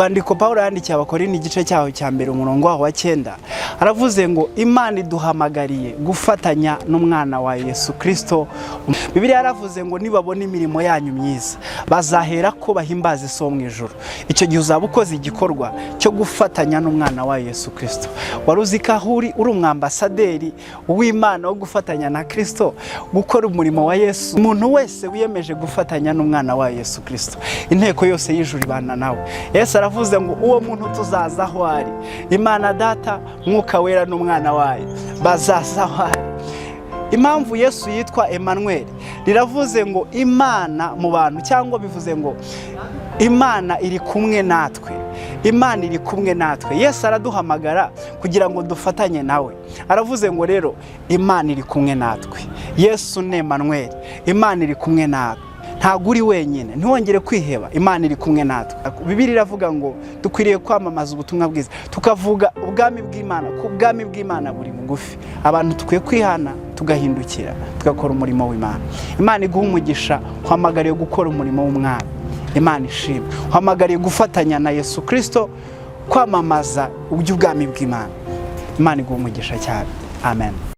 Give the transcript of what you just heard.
rwandiko Pawulo yandikiye Abakorinto igice cyaho cya mbere umurongo waho wa 9 aravuze ngo Imana iduhamagariye gufatanya n'umwana wa Yesu Kristo. Bibiliya yaravuze ngo nibabona imirimo yanyu myiza bazahera ko bahimbaza so mu ijuru. Icyo gihe uzaba ukoze igikorwa cyo gufatanya n'umwana wa Yesu Kristo. Waruzika uri umwambasaderi w'Imana wo gufatanya na Kristo gukora umurimo wa Yesu. Umuntu wese wiyemeje gufatanya n'umwana wa Yesu Kristo, inteko yose y'ijuru ibana nawe. Yesu aravuze ngo uwo muntu tuzaza aho ari, Imana Data, Mwuka Wera n'umwana wayo bazaza aho ari. Impamvu Yesu yitwa Emmanuel riravuze ngo Imana mu bantu, cyangwa bivuze ngo Imana iri kumwe natwe. Imana iri kumwe natwe. Yesu araduhamagara kugira ngo dufatanye nawe. Aravuze ngo rero Imana iri kumwe natwe. Yesu ni Emmanuel, Imana iri kumwe natwe. Ntago uri wenyine, ntiwongere kwiheba, Imana iri kumwe natwe. Bibiliya iravuga ngo dukwiriye kwamamaza ubutumwa bwiza, tukavuga ubwami bw'Imana, ku bwami bw'Imana buri mugufi. Abantu tukwiye kwihana tugahindukira tugakora umurimo w'Imana. Imana iguha umugisha, uhamagariye gukora umurimo w'Umwami. Imana ishimwe, uhamagariye gufatanya na Yesu Kristo kwamamaza ubwami bw'Imana. Imana iguha umugisha cyane. Amen.